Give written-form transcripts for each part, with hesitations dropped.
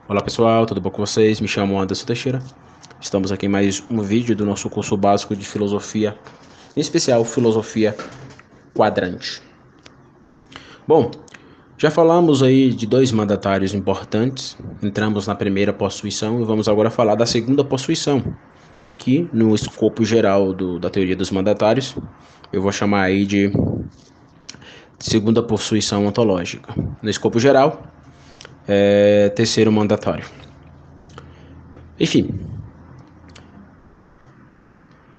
Olá pessoal, tudo bom com vocês? Me chamo Anderson Teixeira. Estamos aqui em mais um vídeo do nosso curso básico de filosofia, em especial filosofia quadrante. Bom, já falamos aí de dois mandatários importantes, entramos na primeira possuição e vamos agora falar da segunda possuição, que no escopo geral da teoria dos mandatários, eu vou chamar aí de segunda possuição ontológica. No escopo geral, terceiro mandatário. Enfim,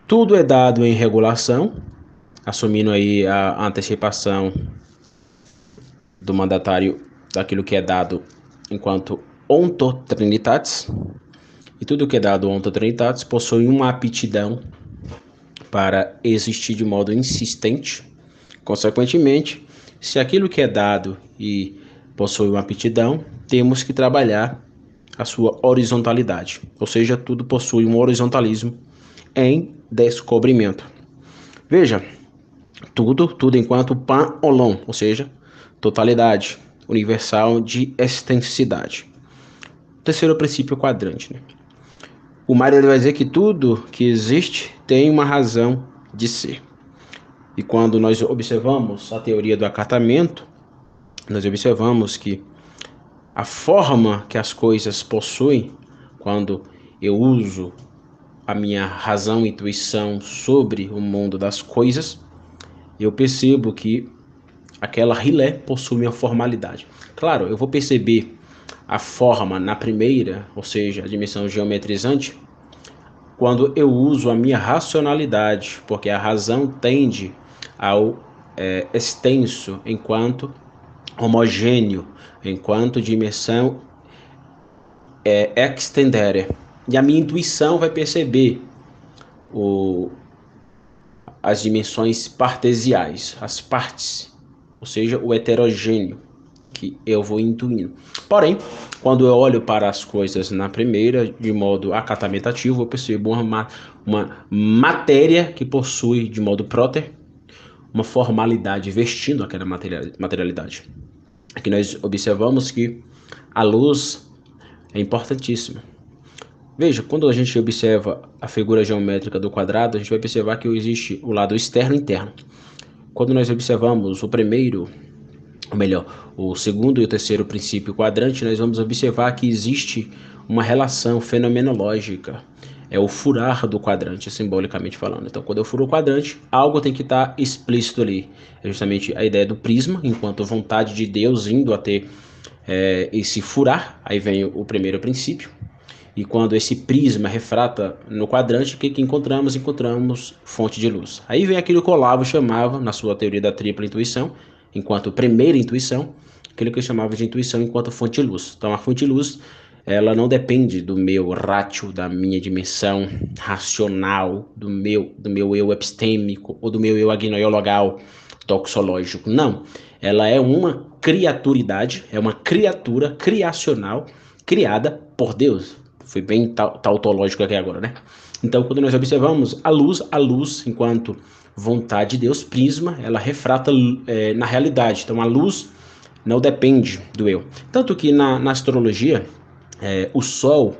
tudo é dado em regulação, assumindo aí a antecipação do mandatário daquilo que é dado enquanto ontotrinitatis, e tudo que é dado ontotrinitatis possui uma aptidão para existir de modo insistente. Consequentemente, se aquilo que é dado e possui uma aptidão, temos que trabalhar a sua horizontalidade, ou seja, tudo possui um horizontalismo em descobrimento. Veja, tudo enquanto pan-olon, ou seja, totalidade universal de extensidade. Terceiro princípio quadrante. Né? O Mário vai dizer que tudo que existe tem uma razão de ser. E quando nós observamos a teoria do acatamento, nós observamos que a forma que as coisas possuem, quando eu uso a minha razão e intuição sobre o mundo das coisas, eu percebo que aquela rilé possui uma formalidade. Claro, eu vou perceber a forma na primeira, ou seja, a dimensão geometrizante, quando eu uso a minha racionalidade, porque a razão tende ao extenso enquanto homogêneo, enquanto dimensão extendere. E a minha intuição vai perceber o, as dimensões partesiais, as partes, ou seja, o heterogêneo que eu vou intuindo. Porém, quando eu olho para as coisas na primeira, de modo acatamentativo, eu percebo uma matéria que possui, de modo próter, uma formalidade vestindo aquela materialidade. Aqui nós observamos que a luz é importantíssima. Veja, quando a gente observa a figura geométrica do quadrado, a gente vai observar que existe o lado externo e interno. Quando nós observamos o primeiro, ou melhor, o segundo e o terceiro princípio quadrante, nós vamos observar que existe uma relação fenomenológica. É o furar do quadrante, simbolicamente falando. Então, quando eu furo o quadrante, algo tem que estar explícito ali. É justamente a ideia do prisma, enquanto vontade de Deus indo a ter esse furar. Aí vem o primeiro princípio. E quando esse prisma refrata no quadrante, o que encontramos? Encontramos fonte de luz. Aí vem aquilo que o Olavo chamava, na sua teoria da tripla intuição, enquanto primeira intuição, aquilo que eu chamava de intuição enquanto fonte de luz. Então a fonte de luz, ela não depende do meu ratio, da minha dimensão racional, do meu eu epistêmico ou do meu eu agnoiologal toxológico. Não. Ela é uma criaturidade, é uma criatura criacional criada por Deus. Foi bem tautológico aqui agora, né? Então, quando nós observamos a luz, enquanto vontade de Deus, prisma, ela refrata na realidade. Então, a luz não depende do eu. Tanto que na astrologia, o Sol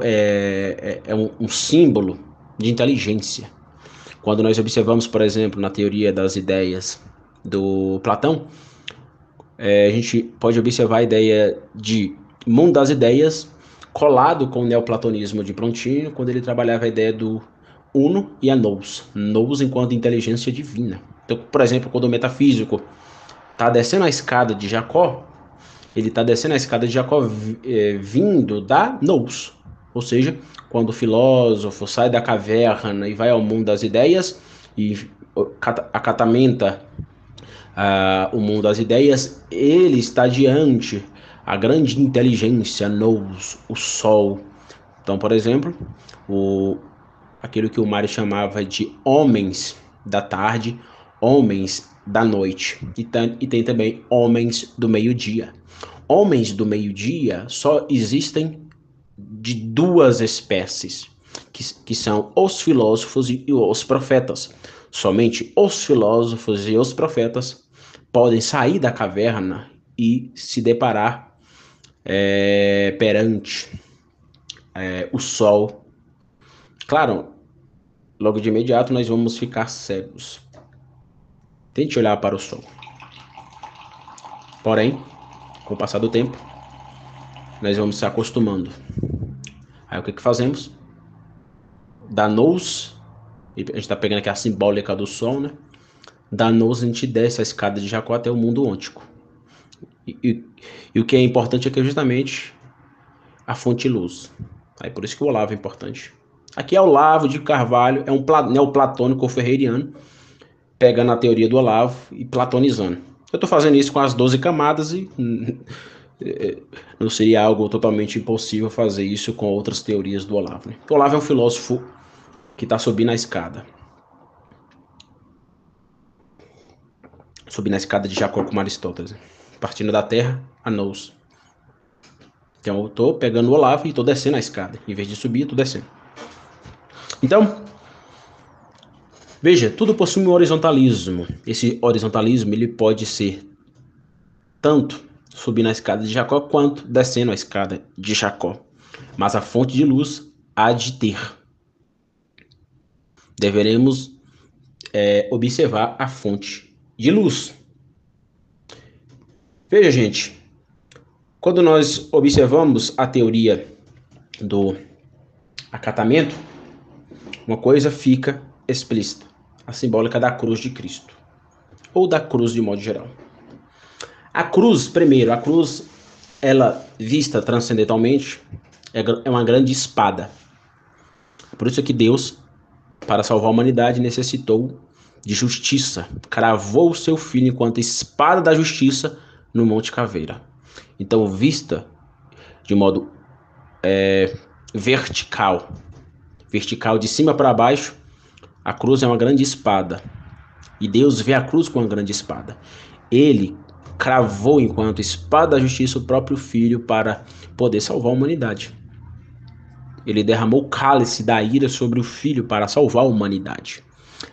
é um símbolo de inteligência. Quando nós observamos, por exemplo, na teoria das ideias do Platão, a gente pode observar a ideia de mundo das ideias colado com o neoplatonismo de Prontino, quando ele trabalhava a ideia do uno e a nous enquanto inteligência divina. Então, por exemplo, quando o metafísico está descendo a escada de Jacó, ele está descendo a escada de Jacó vindo da nous, ou seja, quando o filósofo sai da caverna e vai ao mundo das ideias e acatamenta o mundo das ideias, ele está diante a grande inteligência, nous, o sol. Então, por exemplo, aquilo que o Mário chamava de homens da tarde, homens da noite, e tem também homens do meio-dia. Homens do meio-dia só existem de duas espécies, que são os filósofos e os profetas. Somente os filósofos e os profetas podem sair da caverna e se deparar perante o sol. Claro, logo de imediato nós vamos ficar cegos. Tente olhar para o sol. Porém, com o passar do tempo, nós vamos se acostumando. Aí o que fazemos? Danou-se, a gente está pegando aqui a simbólica do sol, né? Danou-se, a gente desce a escada de Jacó até o mundo ôntico. E o que é importante é que é justamente a fonte luz. Aí por isso que o Olavo é importante. Aqui é o Olavo de Carvalho, é um neoplatônico ou ferreiriano, pegando a teoria do Olavo e platonizando. Eu estou fazendo isso com as 12 camadas e não seria algo totalmente impossível fazer isso com outras teorias do Olavo. Né? O Olavo é um filósofo que está subindo a escada. Subindo a escada de Jacó como Aristóteles. Partindo da terra a nous. Então eu estou pegando o Olavo e estou descendo a escada. Em vez de subir, estou descendo. Então, veja, tudo possui um horizontalismo. Esse horizontalismo ele pode ser tanto subindo a escada de Jacó quanto descendo a escada de Jacó. Mas a fonte de luz há de ter. Deveremos observar a fonte de luz. Veja, gente, quando nós observamos a teoria do acatamento, uma coisa fica explícita, a simbólica da cruz de Cristo, ou da cruz de modo geral. A cruz, primeiro, a cruz, ela vista transcendentalmente, é uma grande espada. Por isso é que Deus, para salvar a humanidade, necessitou de justiça. Cravou o seu filho enquanto espada da justiça no Monte Caveira. Então, vista de modo vertical de cima para baixo, a cruz é uma grande espada. E Deus vê a cruz com uma grande espada. Ele cravou enquanto espada da justiça o próprio filho para poder salvar a humanidade. Ele derramou o cálice da ira sobre o filho para salvar a humanidade.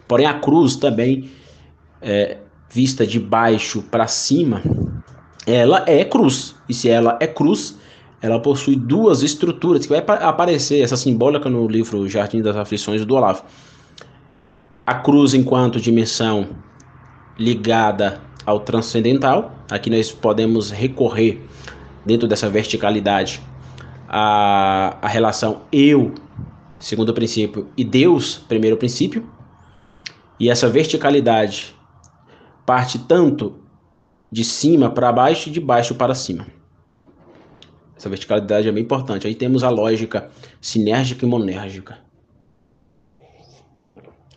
Porém, a cruz também, vista de baixo para cima, ela é cruz. E se ela é cruz, ela possui duas estruturas, que vai aparecer essa simbólica no livro Jardim das Aflições do Olavo. A cruz enquanto dimensão ligada ao transcendental. Aqui nós podemos recorrer, dentro dessa verticalidade, a relação eu, segundo princípio, e Deus, primeiro princípio. E essa verticalidade parte tanto de cima para baixo e de baixo para cima. Essa verticalidade é bem importante. Aí temos a lógica sinérgica e monérgica.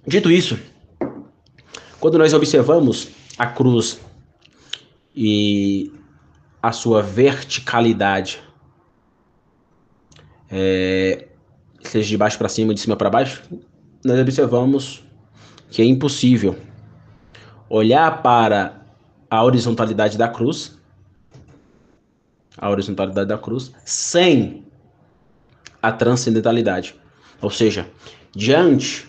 Dito isso, quando nós observamos a cruz e a sua verticalidade, seja de baixo para cima ou de cima para baixo, nós observamos que é impossível olhar para a horizontalidade da cruz, sem a transcendentalidade. Ou seja, diante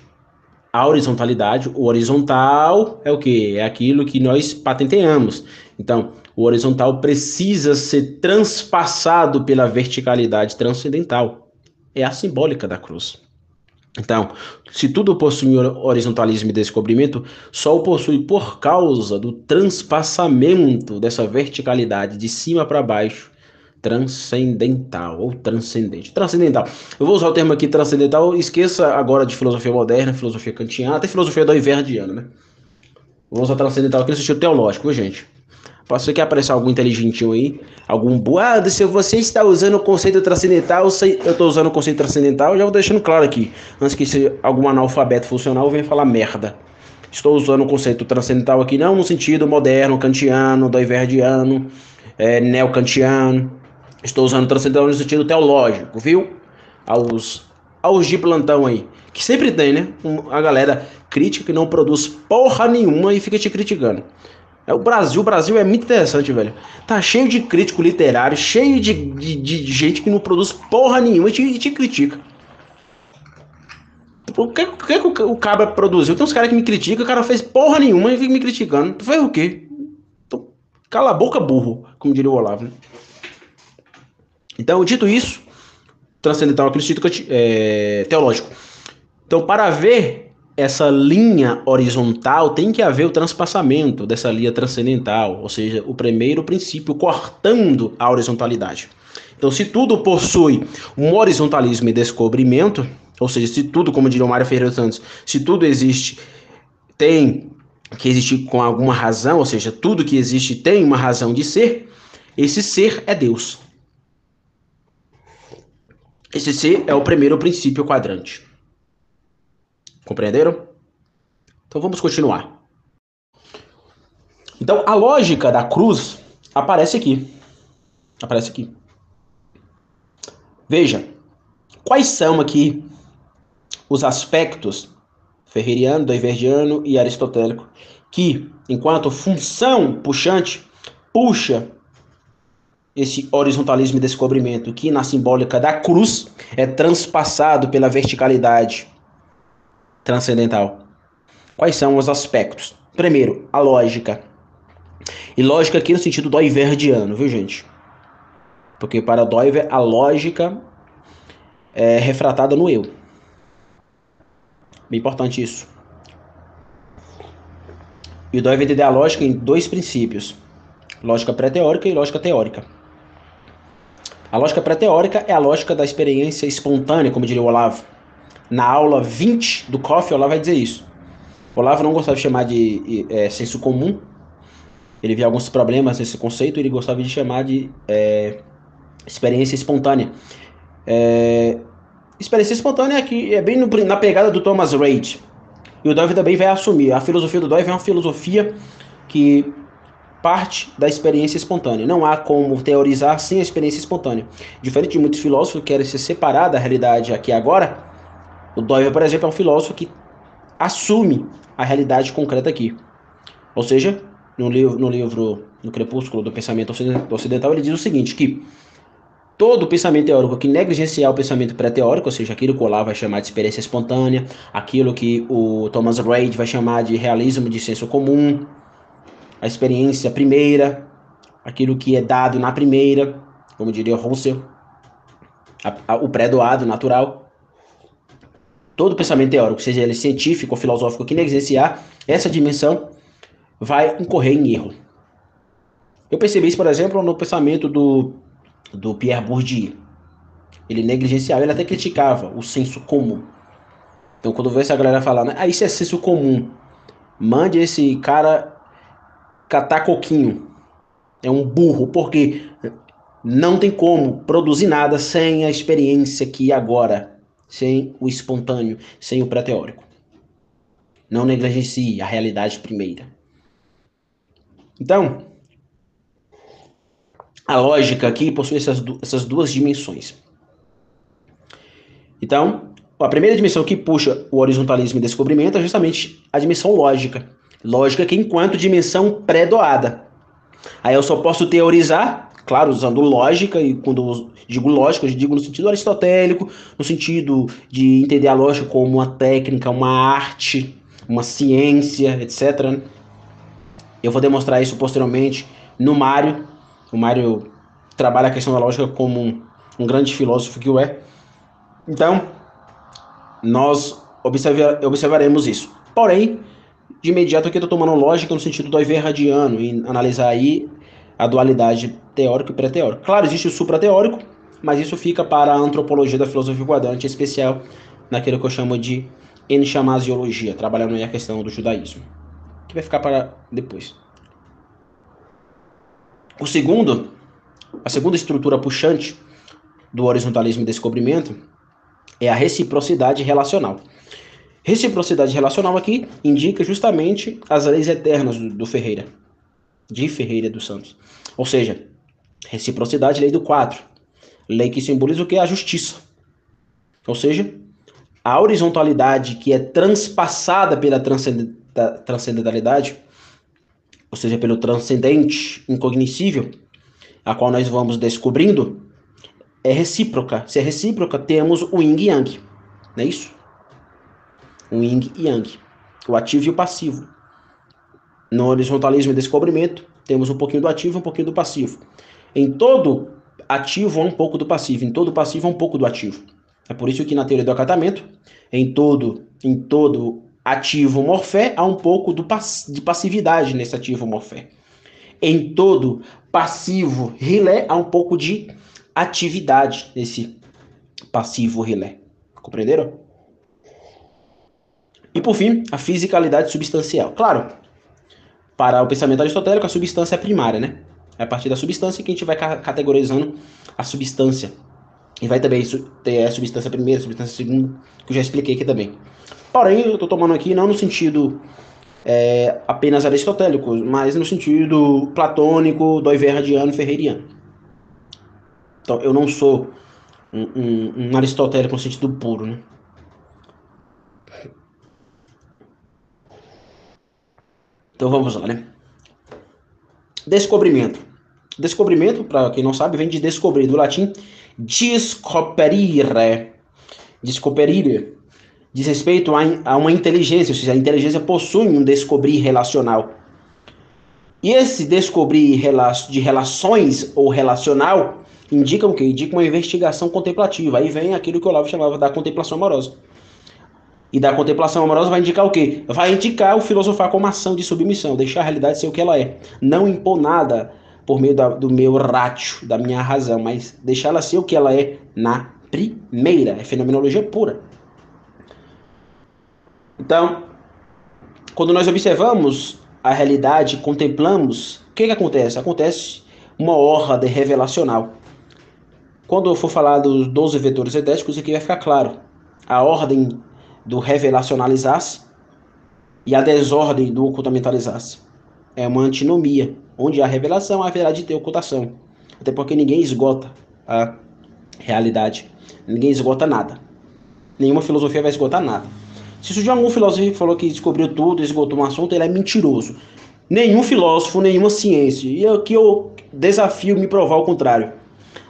a horizontalidade, o horizontal é o quê? É aquilo que nós patenteamos. Então, o horizontal precisa ser transpassado pela verticalidade transcendental. É a simbólica da cruz. Então, se tudo possui horizontalismo e descobrimento, só o possui por causa do transpassamento dessa verticalidade de cima para baixo, transcendental ou transcendente. Transcendental. Eu vou usar o termo aqui transcendental, esqueça agora de filosofia moderna, filosofia kantiana, até filosofia doiverdiana, né? Vou usar transcendental aqui no sentido teológico, gente. Pode ser que apareça algum inteligentinho aí, algum boado, se você está usando o conceito transcendental, eu estou usando o conceito transcendental, já vou deixando claro aqui, antes que se algum analfabeto funcional venha falar merda. Estou usando o conceito transcendental aqui não no sentido moderno, kantiano, doiverdiano, neocantiano. Estou usando transcendental no sentido teológico, viu? Aos de plantão aí, que sempre tem, né? A galera crítica que não produz porra nenhuma e fica te criticando. O Brasil é muito interessante, velho. Tá cheio de crítico literário, cheio de gente que não produz porra nenhuma e te critica. O que o cabra produziu? Tem uns caras que me criticam, o cara fez porra nenhuma e fica me criticando. Tu fez o quê? Cala a boca, burro, como diria o Olavo, né? Então, dito isso, transcendental é aquele sentido teológico. Então, para haver essa linha horizontal, tem que haver o transpassamento dessa linha transcendental, ou seja, o primeiro princípio cortando a horizontalidade. Então, se tudo possui um horizontalismo e descobrimento, ou seja, se tudo, como diria o Mário Ferreira Santos, se tudo existe, tem que existir com alguma razão, ou seja, tudo que existe tem uma razão de ser, esse ser é Deus. Esse ser é o primeiro princípio quadrante. Compreenderam? Então vamos continuar. Então a lógica da cruz aparece aqui. Aparece aqui. Veja, quais são aqui os aspectos ferreriano, doiverdiano e aristotélico que, enquanto função puxante, puxa esse horizontalismo e descobrimento que na simbólica da cruz é transpassado pela verticalidade transcendental. Quais são os aspectos? Primeiro, a lógica. E lógica aqui no sentido doiverdiano, viu, gente? Porque para Doiver a lógica é refratada no eu. Bem importante isso. E o Doiver entende a lógica em dois princípios: lógica pré-teórica e lógica teórica. A lógica pré-teórica é a lógica da experiência espontânea, como diria o Olavo. Na aula 20 do Koff, o Olavo vai dizer isso. O Olavo não gostava de chamar de senso comum. Ele via alguns problemas nesse conceito, ele gostava de chamar de experiência espontânea. Experiência espontânea aqui é bem na pegada do Thomas Reid. E o Doiver também vai assumir. A filosofia do Doiver é uma filosofia que parte da experiência espontânea. Não há como teorizar sem a experiência espontânea. Diferente de muitos filósofos que querem se separar da realidade aqui e agora, o Doiver, por exemplo, é um filósofo que assume a realidade concreta aqui. Ou seja, no livro No Crepúsculo do Pensamento Ocidental, ele diz o seguinte, que todo pensamento teórico que negligenciar o pensamento pré-teórico, ou seja, aquilo que o Olavo vai chamar de experiência espontânea, aquilo que o Thomas Reid vai chamar de realismo de senso comum, a experiência primeira, aquilo que é dado na primeira, como diria Russell, o pré-doado natural. Todo pensamento teórico, seja ele científico ou filosófico, que negligenciar essa dimensão, vai incorrer em erro. Eu percebi isso, por exemplo, no pensamento do Pierre Bourdieu. Ele negligenciava, ele até criticava o senso comum. Então, quando vê essa galera falando, isso é senso comum, mande esse cara catar coquinho. É um burro, porque não tem como produzir nada sem a experiência aqui e agora, sem o espontâneo, sem o pré-teórico. Não negligencie a realidade primeira. Então, a lógica aqui possui essas duas dimensões. Então, a primeira dimensão que puxa o horizontalismo e descobrimento é justamente a dimensão lógica. Lógica que enquanto dimensão pré-doada. Aí eu só posso teorizar, claro, usando lógica, e quando digo lógica, eu digo no sentido aristotélico, no sentido de entender a lógica como uma técnica, uma arte, uma ciência, etc. Eu vou demonstrar isso posteriormente no Mário. O Mário trabalha a questão da lógica como um grande filósofo que o é. Então, nós observaremos isso. Porém, de imediato aqui eu estou tomando lógica no sentido do Everhardiano, em analisar aí a dualidade teórico e pré-teórico. Claro, existe o suprateórico, mas isso fica para a antropologia da filosofia quadrante, em especial naquilo que eu chamo de enxamasiologia, trabalhando aí a questão do judaísmo, que vai ficar para depois. A segunda estrutura puxante do horizontalismo e descobrimento é a reciprocidade relacional. Reciprocidade relacional aqui indica justamente as leis eternas do Ferreira, de Ferreira dos Santos. Ou seja, reciprocidade, lei do 4. Lei que simboliza o que? A justiça. Ou seja, a horizontalidade que é transpassada pela transcendentalidade, ou seja, pelo transcendente incognoscível, a qual nós vamos descobrindo, é recíproca. Se é recíproca, temos o yin e yang. Não é isso? O yin e yang. O ativo e o passivo. No horizontalismo e descobrimento, temos um pouquinho do ativo e um pouquinho do passivo. Em todo ativo há um pouco do passivo, em todo passivo há um pouco do ativo. É por isso que na teoria do acatamento, em todo ativo morfé, há um pouco de passividade nesse ativo morfé. Em todo passivo rilé, há um pouco de atividade nesse passivo rilé. Compreenderam? E por fim, a fisicalidade substancial. Claro, para o pensamento aristotélico, a substância é primária, né? É a partir da substância que a gente vai categorizando a substância. E vai também ter a substância primeira, a substância segunda, que eu já expliquei aqui também. Porém, eu estou tomando aqui não no sentido apenas aristotélico, mas no sentido platônico, doiverdiano e ferreiriano. Então, eu não sou um aristotélico no sentido puro, né? Então vamos lá, né? Descobrimento. Descobrimento, para quem não sabe, vem de descobrir, do latim descoperire. Descoperire diz respeito a uma inteligência, ou seja, a inteligência possui um descobrir relacional. E esse descobrir de relações ou relacional indica o quê? Indica uma investigação contemplativa. Aí vem aquilo que o Olavo chamava da contemplação amorosa. E da contemplação amorosa vai indicar o quê? Vai indicar o filosofar como ação de submissão, deixar a realidade ser o que ela é. Não impor nada por meio do meu ratio, da minha razão, mas deixar ela ser o que ela é na primeira. É fenomenologia pura. Então, quando nós observamos a realidade, contemplamos, o que acontece? Acontece uma ordem revelacional. Quando eu for falar dos 12 vetores idéticos, aqui vai ficar claro. A ordem do revelacionalizar-se e a desordem do ocultamentalizar-se. É uma antinomia. Onde há revelação, haverá de ter ocultação. Até porque ninguém esgota a realidade. Ninguém esgota nada. Nenhuma filosofia vai esgotar nada. Se surgir algum filósofo que falou que descobriu tudo, esgotou um assunto, ele é mentiroso. Nenhum filósofo, nenhuma ciência. E aqui eu desafio me provar o contrário.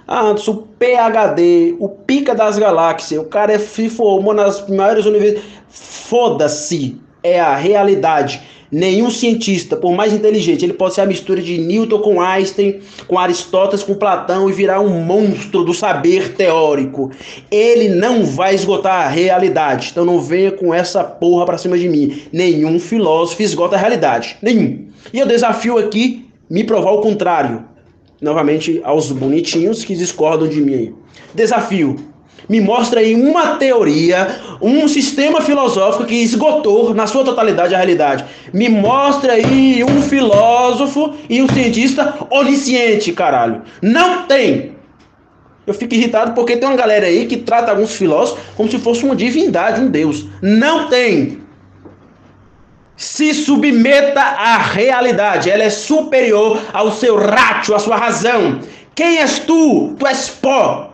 Anderson, o PhD, o pica das galáxias, o cara se formou nas maiores universidades. Foda-se, é a realidade. Nenhum cientista, por mais inteligente, ele pode ser a mistura de Newton com Einstein, com Aristóteles, com Platão e virar um monstro do saber teórico. Ele não vai esgotar a realidade. Então não venha com essa porra pra cima de mim. Nenhum filósofo esgota a realidade. Nenhum. E eu desafio aqui me provar o contrário. Novamente aos bonitinhos que discordam de mim aí. Desafio. Me mostra aí uma teoria, um sistema filosófico que esgotou na sua totalidade a realidade. Me mostra aí um filósofo e um cientista onisciente, caralho. Não tem. Eu fico irritado porque tem uma galera aí que trata alguns filósofos como se fosse uma divindade, um deus. Não tem. Se submeta à realidade. Ela é superior ao seu ratio, à sua razão. Quem és tu? Tu és pó.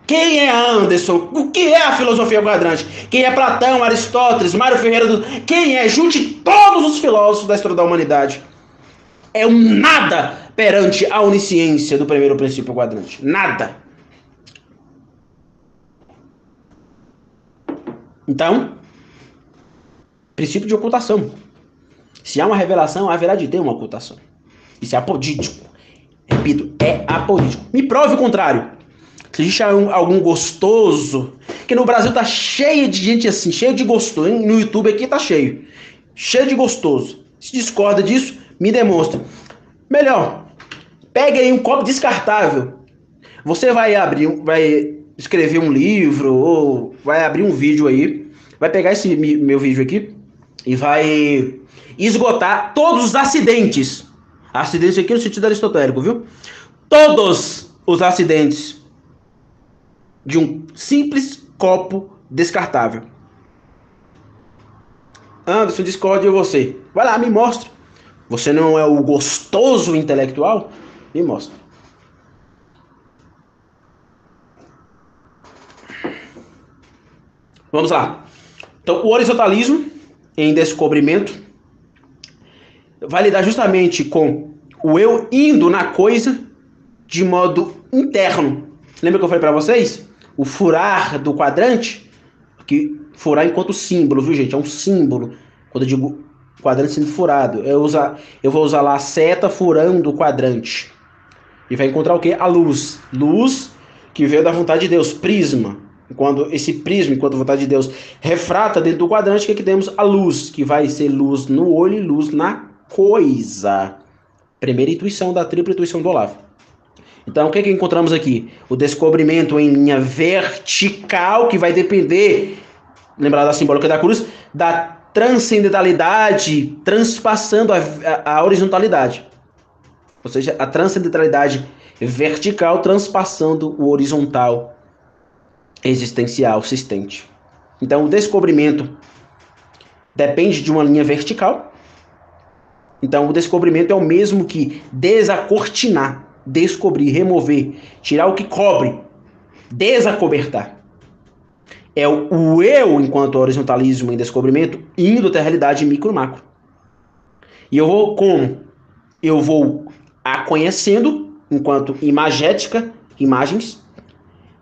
Quem é Anderson? O que é a filosofia quadrante? Quem é Platão, Aristóteles, Mário Ferreira do... Quem é? Junte todos os filósofos da história da humanidade. É um nada perante a onisciência do primeiro princípio quadrante. Nada. Então, princípio de ocultação. Se há uma revelação, haverá de ter uma ocultação. Isso é apodítico. Repito, é apodítico. Me prove o contrário. Se existe algum gostoso, que no Brasil tá cheio de gente assim, cheio de gostoso, hein? No YouTube aqui tá cheio de gostoso. Se discorda disso, me demonstra. Melhor, pegue aí um copo descartável. Você vai escrever um livro ou vai abrir um vídeo aí, vai pegar esse meu vídeo aqui e vai esgotar todos os acidentes. Acidentes aqui no sentido aristotélico, viu? Todos os acidentes de um simples copo descartável. Anderson, discorda de você. Vai lá, me mostra. Você não é o gostoso intelectual? Me mostra. Vamos lá. Então, o horizontalismo em descobrimento vai lidar justamente com o eu indo na coisa de modo interno. Lembra que eu falei para vocês? O furar do quadrante, que furar enquanto símbolo, viu, gente? É um símbolo. Quando eu digo quadrante sendo furado, eu vou usar lá a seta furando o quadrante. e vai encontrar o quê? A luz. Luz que veio da vontade de Deus, prisma. Quando esse prisma, enquanto a vontade de Deus refrata dentro do quadrante, o que temos? A luz, que vai ser luz no olho e luz na coisa. Primeira intuição da tripla intuição do Olavo. Então, o que encontramos aqui? O descobrimento em linha vertical, que vai depender, lembrar da simbólica da cruz, da transcendentalidade transpassando a horizontalidade. Ou seja, a transcendentalidade vertical transpassando o horizontal existencial existente. Então, o descobrimento depende de uma linha vertical. Então, o descobrimento é o mesmo que desacortinar, descobrir, remover, tirar o que cobre, desacobertar. É o eu, enquanto horizontalismo em descobrimento, indo até a realidade micro-macro. E eu vou como? Eu vou a conhecendo, enquanto imagética, imagens,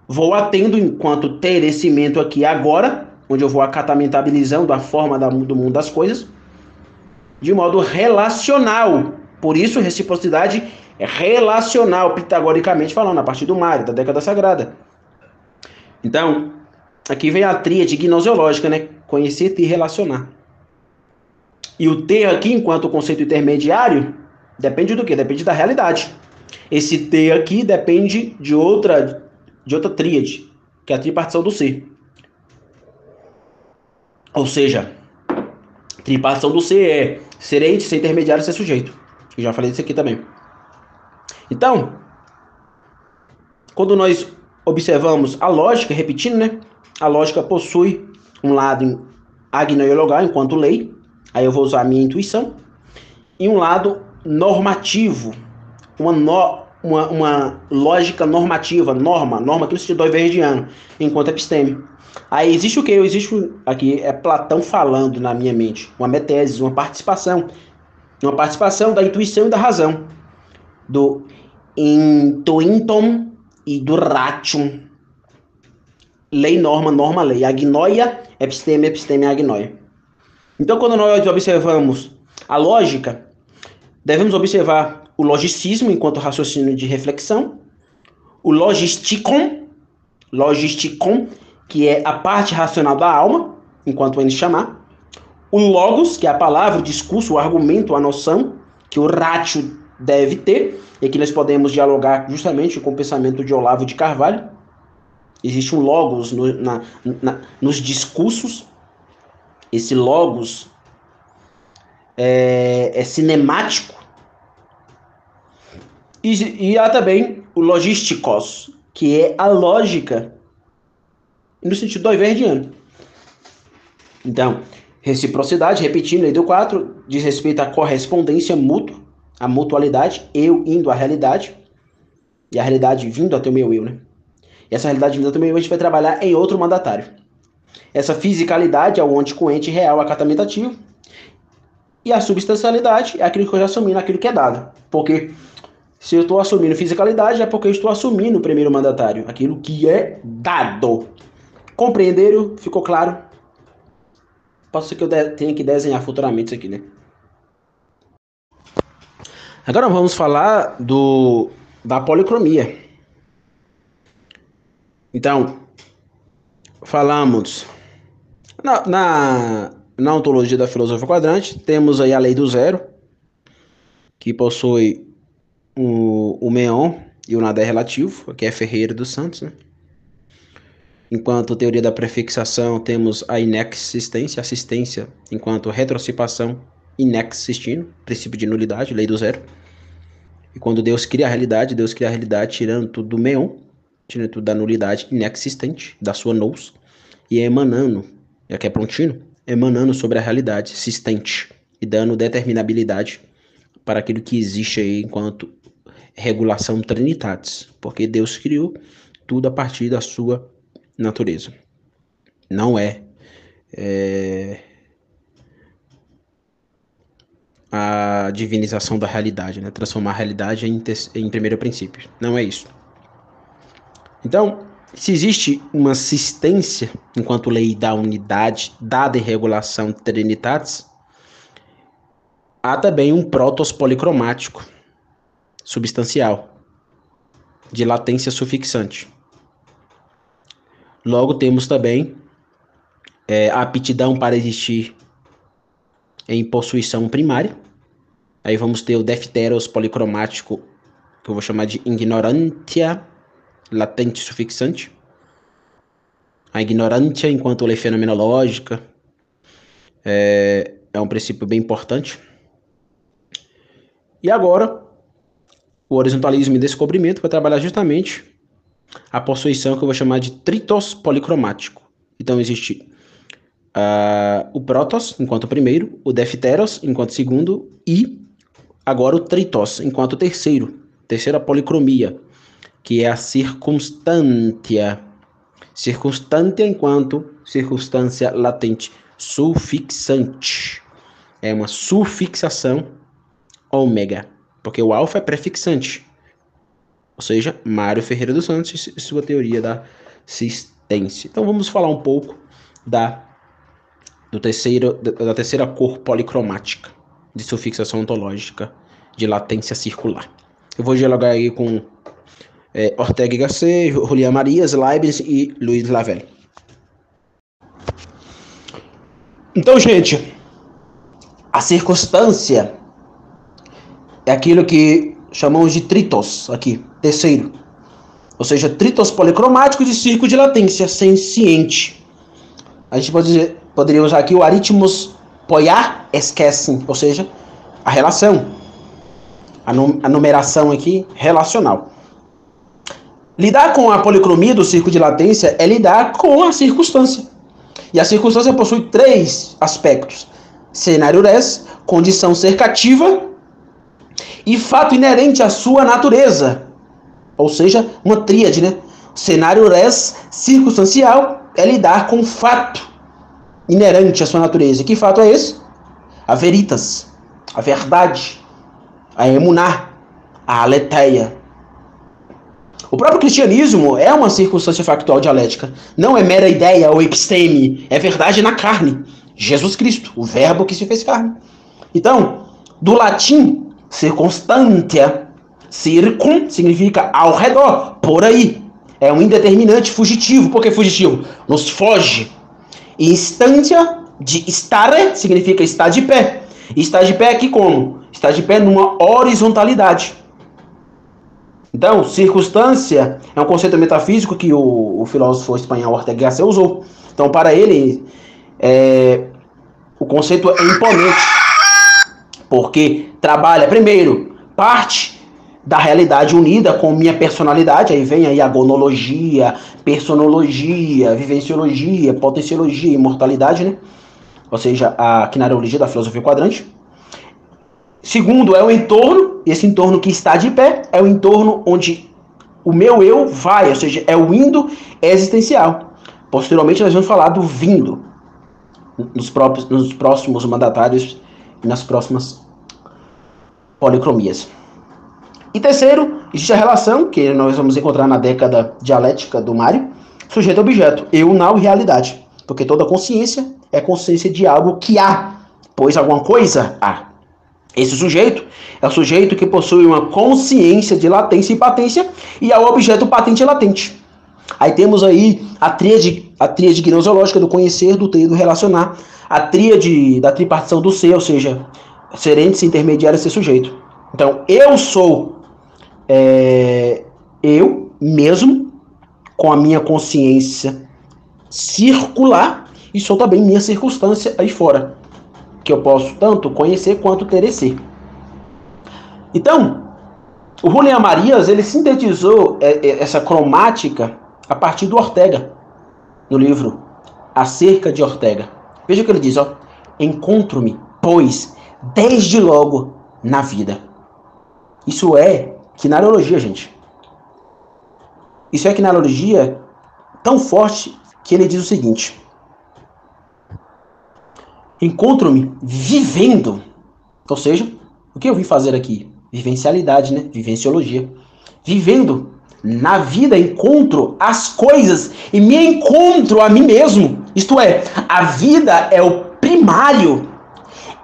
vou atendo enquanto terecimento aqui agora, onde eu vou acatamentabilizando a forma do mundo das coisas, de modo relacional. Por isso, reciprocidade é relacional, pitagoricamente falando, a partir do Mário, da década sagrada. Então, aqui vem a tríade gnoseológica, né? Conhecer, ter, relacionar. E o ter aqui, enquanto conceito intermediário, depende do quê? Depende da realidade. Esse ter aqui depende de outra tríade, que é a tripartição do ser. Ou seja, tripartição do ser é ser ente, ser intermediário, ser sujeito. Eu já falei disso aqui também. Então, quando nós observamos a lógica, repetindo, né? A lógica possui um lado agnoiologal, enquanto lei, aí eu vou usar a minha intuição, e um lado normativo, uma lógica normativa, norma que no sentido verdiano, enquanto episteme. Aí existe o que? Existe aqui, é Platão falando na minha mente, uma metese, uma participação da intuição e da razão, do intuitum e do ratium. Lei, norma, lei. Agnoia, episteme, agnoia. Então, quando nós observamos a lógica, devemos observar o logicismo enquanto raciocínio de reflexão, o logisticon, que é a parte racional da alma, enquanto ele chamar, o logos, que é a palavra, o discurso, o argumento, a noção, que o ratio deve ter, e aqui nós podemos dialogar justamente com o pensamento de Olavo de Carvalho. Existe um logos nos discursos. Esse logos é cinemático. E há também o logísticos, que é a lógica no sentido do verdiano. Então, reciprocidade, repetindo, lei do 4, diz respeito à correspondência mútua, à mutualidade, eu indo à realidade, e a realidade vindo até o meu eu, né? E essa realidade vindo até o meu eu, a gente vai trabalhar em outro mandatário. Essa fisicalidade é o anticoente real acatamentativo, e a substancialidade é aquilo que eu já assumi naquilo que é dado. Porque se eu estou assumindo fisicalidade, é porque eu estou assumindo o primeiro mandatário, aquilo que é dado. Compreenderam? Ficou claro? Pode ser que eu tenha que desenhar futuramente isso aqui, né? Agora vamos falar da policromia. Então, falamos na ontologia da filosofia quadrante, temos aí a lei do zero, que possui o meon e o nada é relativo, que é Ferreira dos Santos, né? Enquanto teoria da prefixação, temos a inexistência, assistência, enquanto retrocipação, inexistindo, princípio de nulidade, lei do zero. E quando Deus cria a realidade tirando tudo do meon, tirando tudo da nulidade inexistente, da sua nous, e emanando, já que é prontino, emanando sobre a realidade existente e dando determinabilidade para aquilo que existe aí enquanto regulação trinitatis, porque Deus criou tudo a partir da sua natureza. Não é a divinização da realidade, né? Transformar a realidade em primeiro princípio. Não é isso. Então, se existe uma assistência enquanto lei da unidade, dada em regulação trinitatis, há também um prótos policromático substancial. de latência sufixante. Logo, temos também a aptidão para existir em possuição primária. Aí vamos ter o defteros policromático, que eu vou chamar de ignorantia latente sufixante. A ignorância enquanto lei fenomenológica é um princípio bem importante. E agora, o horizontalismo e descobrimento vai trabalhar justamente a possuição que eu vou chamar de tritos policromático. Então existe o protos enquanto primeiro, o defteros enquanto segundo e agora o tritos enquanto terceiro. Terceira policromia, que é a circunstância. Circunstância enquanto circunstância latente sufixante. É uma sufixação ômega, porque o alfa é prefixante. Ou seja, Mário Ferreira dos Santos e sua teoria da sistência. Então vamos falar um pouco da terceira cor policromática de sufixação ontológica de latência circular. Eu vou dialogar aí com Ortega y Gasset, Julián Marías, Leibniz e Louis Lavelle. Então, gente, a circunstância é aquilo que chamamos de tritos aqui, terceiro. Ou seja, tritos policromáticos de círculo de latência senciente. A gente poderia usar aqui o aritmos poiar esquecem, ou seja, a relação. A numeração aqui relacional. Lidar com a policromia do círculo de latência é lidar com a circunstância. E a circunstância possui 3 aspectos: cenário res, condição cercativa e fato inerente à sua natureza. Ou seja, uma tríade, né? Cenário res circunstancial é lidar com o fato inerente à sua natureza. E que fato é esse? A veritas, a verdade, a emuná, a aletheia. O próprio cristianismo é uma circunstância factual dialética. Não é mera ideia ou episteme, é verdade na carne. Jesus Cristo, o verbo que se fez carne. Então, do latim, circunstantia, circum significa ao redor, por aí. É um indeterminante fugitivo. Por que fugitivo? Nos foge. E instância, de stare, significa estar de pé. E estar de pé aqui como? Estar de pé numa horizontalidade. Então, circunstância é um conceito metafísico que o filósofo espanhol Ortega y Gasset usou. Então, para ele, o conceito é imponente, porque trabalha, primeiro, parte da realidade unida com minha personalidade. Aí vem aí a gonologia, personologia, vivenciologia, potenciologia, imortalidade, né? Ou seja, a quinariologia da filosofia quadrante. Segundo, é o entorno, esse entorno que está de pé, é o entorno onde o meu eu vai, ou seja, é o indo existencial. Posteriormente, nós vamos falar do vindo, nos próximos mandatários e nas próximas policromias. E terceiro, existe a relação, que nós vamos encontrar na década dialética do Mário, sujeito-objeto, eu, now e realidade. Porque toda consciência é consciência de algo que há, pois alguma coisa há. Esse sujeito é o sujeito que possui uma consciência de latência e patência e é o objeto patente e latente. Aí temos aí a tríade gnoseológica do conhecer, do ter e do relacionar, a tríade da tripartição do ser, ou seja, ser ente, ser intermediário e ser sujeito. Então, eu sou eu mesmo com a minha consciência circular e sou também minha circunstância aí fora, que eu posso tanto conhecer quanto terecer. Então, o Julián Marías, ele sintetizou essa cromática a partir do Ortega, no livro Acerca de Ortega. Veja o que ele diz, ó: encontro-me, pois, desde logo na vida. Isso é quinariologia, gente. Isso é quinariologia tão forte que ele diz o seguinte: encontro-me vivendo. Ou seja, o que eu vim fazer aqui? Vivencialidade, né? Vivenciologia. Vivendo na vida, encontro as coisas e me encontro a mim mesmo. Isto é, a vida é o primário,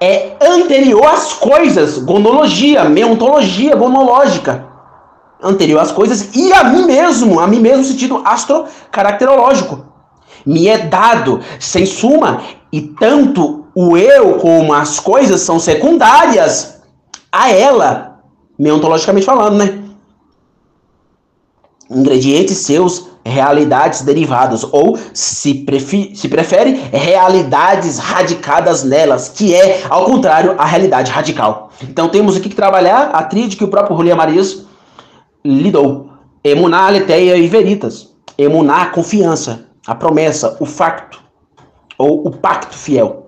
é anterior às coisas. Gonologia, meontologia gonológica. anterior às coisas, e a mim mesmo no sentido astrocaracterológico. Me é dado, sem suma, e tanto o eu como as coisas são secundárias a ela, meontologicamente falando, né? Ingredientes seus, realidades derivadas, ou, se prefere, realidades radicadas nelas, que é, ao contrário, a realidade radical. Então temos aqui que trabalhar a tríade que o próprio Julián Marías lidou. Emuná, aletheia e veritas. Emuná, a confiança, a promessa, o facto, ou o pacto fiel.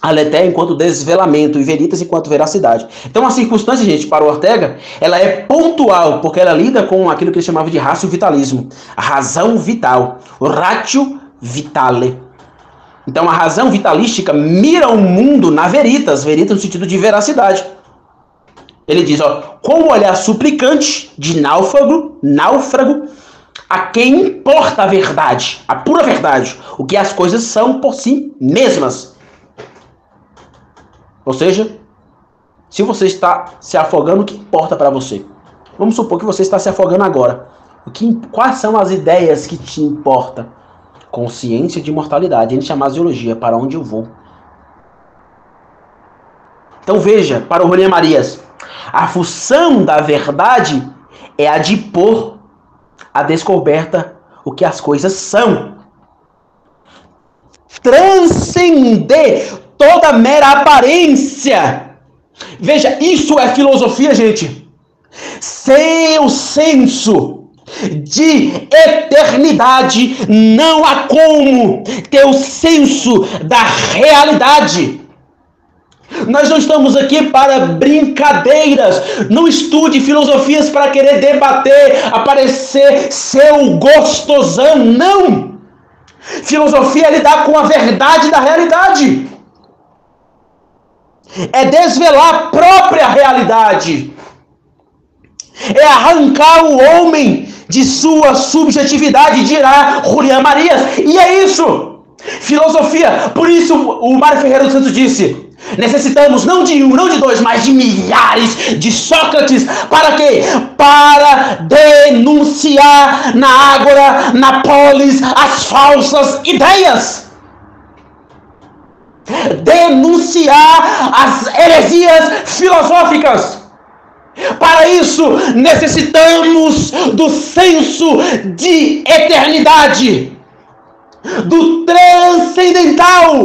Aletheia enquanto desvelamento e veritas enquanto veracidade. Então a circunstância, gente, para o Ortega, ela é pontual, porque ela lida com aquilo que ele chamava de ratio vitalismo. A razão vital, o ratio vitale. Então a razão vitalística mira o mundo na veritas no sentido de veracidade. Ele diz, ó, com o olhar suplicante de náufrago, a quem importa a verdade, a pura verdade, o que as coisas são por si mesmas. Ou seja, se você está se afogando, o que importa para você? Vamos supor que você está se afogando agora. Quais são as ideias que te importam? Consciência de imortalidade. A gente chama axiologia, para onde eu vou. Então veja, para o Julián Marías, a função da verdade é a de pôr a descoberta o que as coisas são. Transcender toda mera aparência. Veja, isso é filosofia, gente. Sem o senso de eternidade, não há como ter o senso da realidade. Nós não estamos aqui para brincadeiras. Não estude filosofias para querer debater, aparecer seu gostosão. Não! Filosofia é lidar com a verdade da realidade. É desvelar a própria realidade. É arrancar o homem de sua subjetividade, dirá Julián Marías. E é isso. Filosofia. Por isso o Mário Ferreira dos Santos disse: necessitamos não de um, não de dois, mas de milhares de Sócrates. Para quê? Para denunciar na ágora, na polis, as falsas ideias. Denunciar as heresias filosóficas. Para isso, necessitamos do senso de eternidade, do transcendental.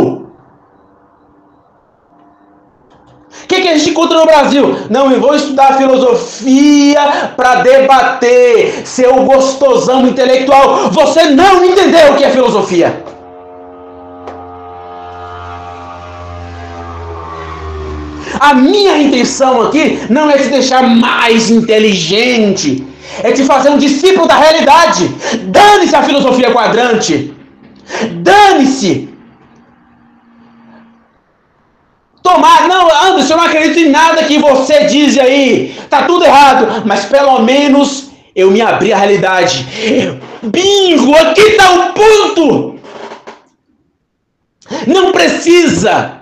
O que a gente encontra no Brasil? Não, eu vou estudar filosofia para debater, ser o gostosão intelectual. Você não entendeu o que é filosofia. A minha intenção aqui não é te deixar mais inteligente, é te fazer um discípulo da realidade. Dane-se a filosofia quadrante. Dane-se. Tomar, não, Anderson, eu não acredito em nada que você diz aí. Tá tudo errado, mas pelo menos eu me abri à realidade. Bingo, aqui tá o ponto. Não precisa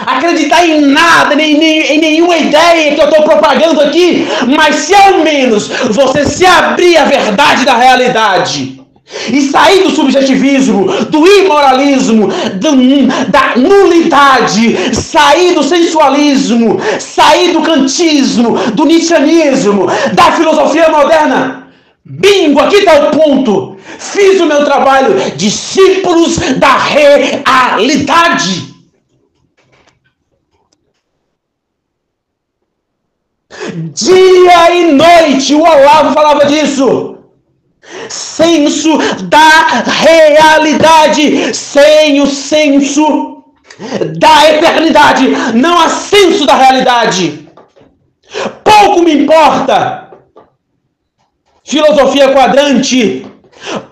acreditar em nada, em nenhuma ideia que eu estou propagando aqui, mas se ao menos você se abrir à verdade da realidade e sair do subjetivismo, do imoralismo, da nulidade, sair do sensualismo, sair do kantismo, do nietzschianismo, da filosofia moderna, bingo, aqui está o ponto. Fiz o meu trabalho, discípulos da realidade. Dia e noite, o Olavo falava disso. Senso da realidade, sem o senso da eternidade, não há senso da realidade. Pouco me importa filosofia quadrante,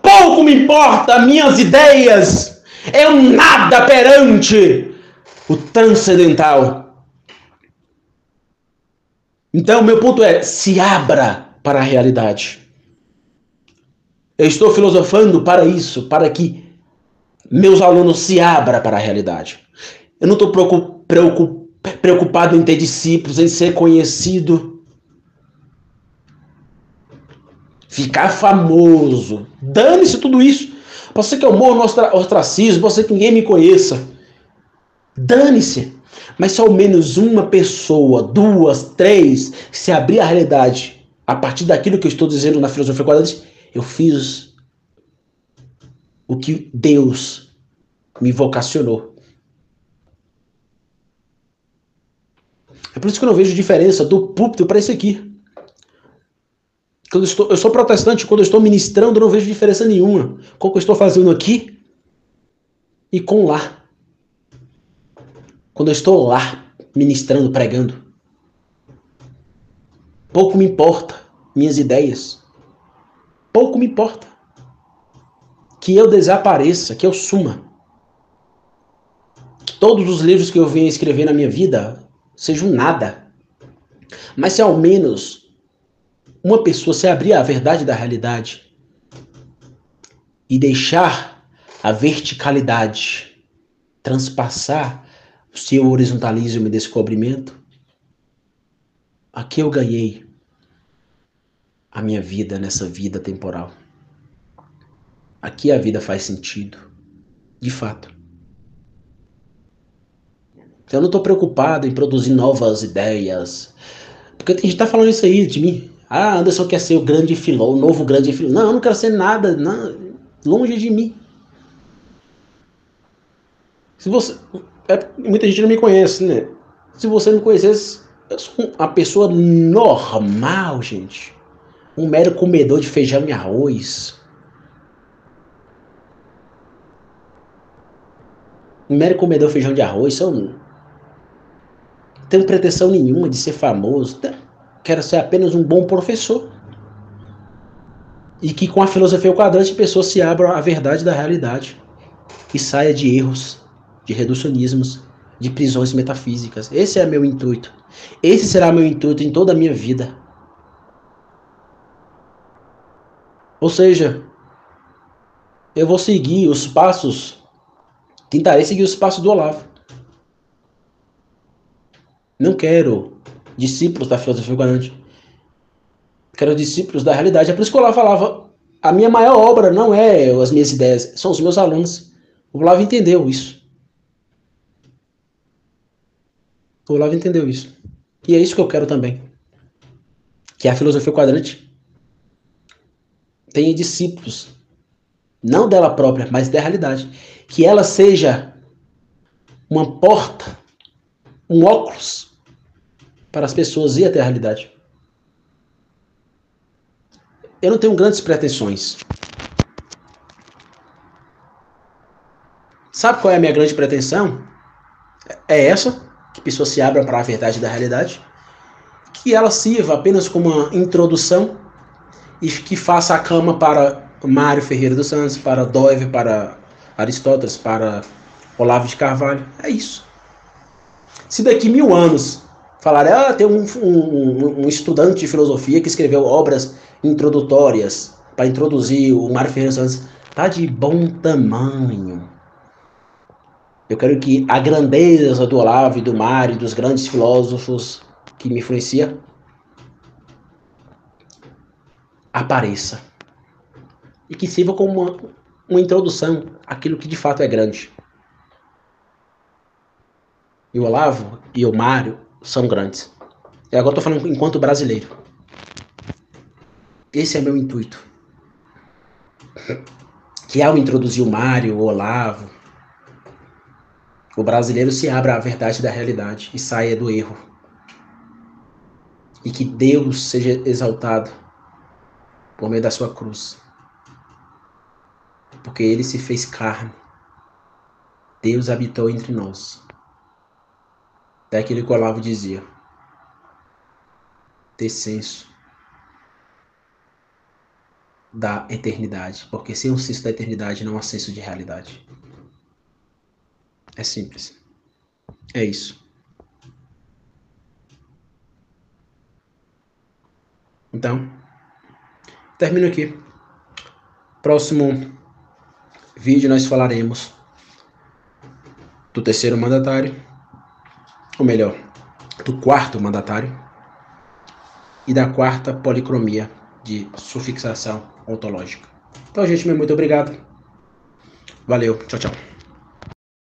pouco me importa minhas ideias, é um nada perante o transcendental. Então, meu ponto é, se abra para a realidade. Eu estou filosofando para isso, para que meus alunos se abram para a realidade. Eu não estou preocupado em ter discípulos, em ser conhecido. ficar famoso. Dane-se tudo isso. Pode ser que eu morra no ostracismo, pode ser que ninguém me conheça. Dane-se. Mas se ao menos uma pessoa, duas, três, se abrir a realidade a partir daquilo que eu estou dizendo na filosofia quadrante, eu fiz o que Deus me vocacionou. É por isso que eu não vejo diferença do púlpito para esse aqui. Eu sou protestante, quando eu estou ministrando, eu não vejo diferença nenhuma com o que eu estou fazendo aqui e com lá. Quando eu estou lá, ministrando, pregando, pouco me importa minhas ideias. Pouco me importa que eu desapareça, que eu suma. Que todos os livros que eu venha escrever na minha vida sejam nada. Mas se ao menos uma pessoa se abrir à verdade da realidade e deixar a verticalidade transpassar o seu horizontalismo e descobrimento, aqui eu ganhei a minha vida nessa vida temporal. Aqui a vida faz sentido, de fato. Eu não estou preocupado em produzir novas ideias, porque tem gente que tá falando isso aí de mim. Ah, Anderson quer ser o grande filósofo, o novo grande filósofo. Não, eu não quero ser nada, não, longe de mim. Se você, muita gente não me conhece, né? Se você me conhecesse, eu sou uma pessoa normal, gente. Um mero comedor de feijão e arroz. Um mero comedor de feijão de arroz. Eu não tenho pretensão nenhuma de ser famoso. Quero ser apenas um bom professor. E que com a filosofia quadrante a pessoa se abra à verdade da realidade. E saia de erros, de reducionismos, de prisões metafísicas. Esse é meu intuito. Esse será meu intuito em toda a minha vida. Ou seja, eu vou seguir os passos, tentarei seguir os passos do Olavo. Não quero discípulos da filosofia quadrante. Quero discípulos da realidade. É por isso que o Olavo falava, a minha maior obra não é as minhas ideias, são os meus alunos. O Olavo entendeu isso. O Olavo entendeu isso. E é isso que eu quero também. Que a filosofia quadrante tenha discípulos. Não dela própria, mas da realidade. Que ela seja uma porta, um óculos para as pessoas ir até a realidade. Eu não tenho grandes pretensões. Sabe qual é a minha grande pretensão? É essa, que a pessoa se abra para a verdade da realidade, que ela sirva apenas como uma introdução e que faça a cama para Mário Ferreira dos Santos, para Doive, para Aristóteles, para Olavo de Carvalho. É isso. Se daqui 1000 anos falarem, tem um estudante de filosofia que escreveu obras introdutórias para introduzir o Mário Ferreira dos Santos, tá de bom tamanho. Eu quero que a grandeza do Olavo e do Mário, dos grandes filósofos que me influenciam, apareça. E que sirva como uma introdução àquilo que de fato é grande. E o Olavo e o Mário são grandes. E agora estou falando enquanto brasileiro. Esse é meu intuito. Que ao introduzir o Mário, o Olavo, o brasileiro se abra à verdade da realidade e saia do erro. E que Deus seja exaltado por meio da sua cruz. Porque ele se fez carne. Deus habitou entre nós. É aquilo que o Olavo dizia. Ter senso da eternidade. Porque sem o senso da eternidade não há senso de realidade. É simples. É isso. Então, termino aqui. Próximo vídeo nós falaremos do terceiro mandatário, ou melhor, do quarto mandatário e da quarta policromia de sufixação ontológica. Então, gente, muito obrigado. Valeu, tchau, tchau.